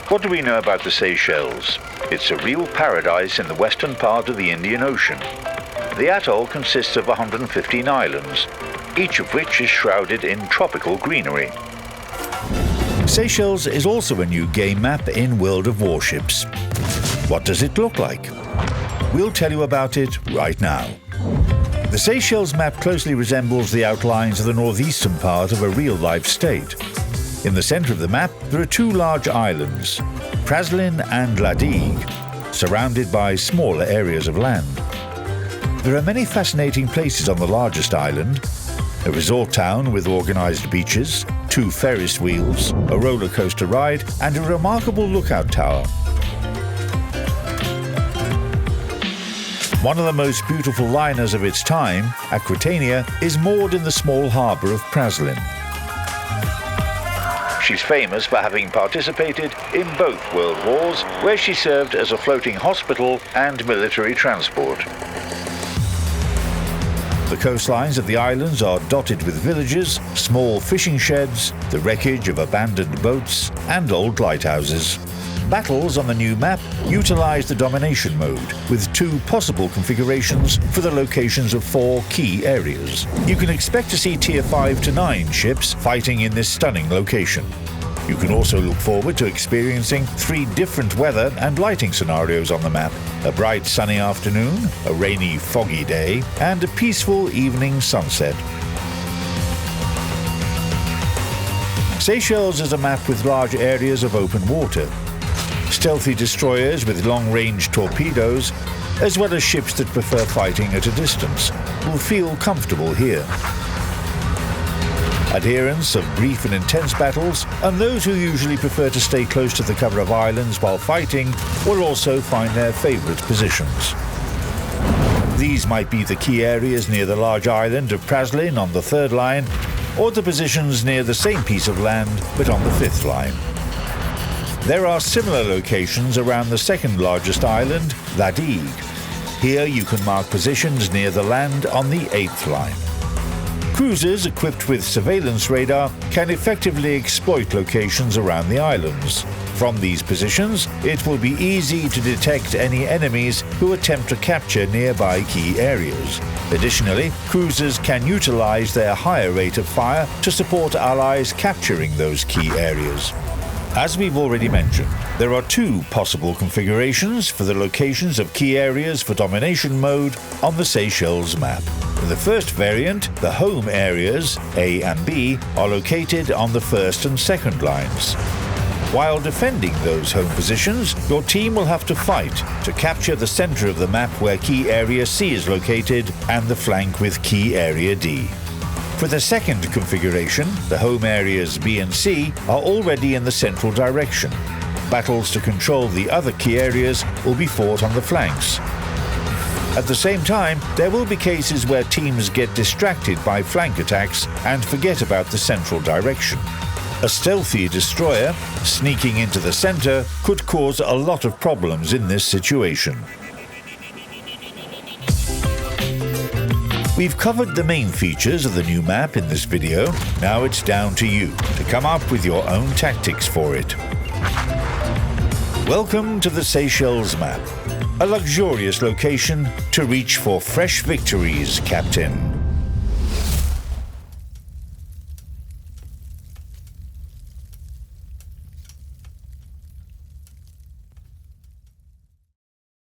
What do we know about the Seychelles? It's a real paradise in the western part of the Indian Ocean. The atoll consists of 115 islands, each of which is shrouded in tropical greenery. Seychelles is also a new game map in World of Warships. What does it look like? We'll tell you about it right now. The Seychelles map closely resembles the outlines of the northeastern part of a real-life state. In the center of the map, there are two large islands, Praslin and La Digue, surrounded by smaller areas of land. There are many fascinating places on the largest island: a resort town with organized beaches, 2 Ferris wheels, a roller coaster ride, and a remarkable lookout tower. One of the most beautiful liners of its time, Aquitania, is moored in the small harbour of Praslin. She's famous for having participated in both World Wars, where she served as a floating hospital and military transport. The coastlines of the islands are dotted with villages, small fishing sheds, the wreckage of abandoned boats, and old lighthouses. Battles on the new map utilize the domination mode, with 2 possible configurations for the locations of 4 key areas. You can expect to see Tier 5 to 9 ships fighting in this stunning location. You can also look forward to experiencing 3 different weather and lighting scenarios on the map: a bright sunny afternoon, a rainy foggy day, and a peaceful evening sunset. Seychelles is a map with large areas of open water. Stealthy destroyers with long-range torpedoes, as well as ships that prefer fighting at a distance, will feel comfortable here. Adherents of brief and intense battles, and those who usually prefer to stay close to the cover of islands while fighting, will also find their favorite positions. These might be the key areas near the large island of Praslin on the 3rd line, or the positions near the same piece of land but on the 5th line. There are similar locations around the 2nd largest island, La Digue. Here you can mark positions near the land on the 8th line. Cruisers equipped with surveillance radar can effectively exploit locations around the islands. From these positions, it will be easy to detect any enemies who attempt to capture nearby key areas. Additionally, cruisers can utilize their higher rate of fire to support allies capturing those key areas. As we've already mentioned, there are 2 possible configurations for the locations of key areas for domination mode on the Seychelles map. In the first variant, the home areas, A and B, are located on the 1st and 2nd lines. While defending those home positions, your team will have to fight to capture the center of the map where key area C is located and the flank with key area D. For the second configuration, the home areas B and C are already in the central direction. Battles to control the other key areas will be fought on the flanks. At the same time, there will be cases where teams get distracted by flank attacks and forget about the central direction. A stealthy destroyer, sneaking into the center, could cause a lot of problems in this situation. We've covered the main features of the new map in this video. Now it's down to you to come up with your own tactics for it. Welcome to the Seychelles map, a luxurious location to reach for fresh victories, Captain.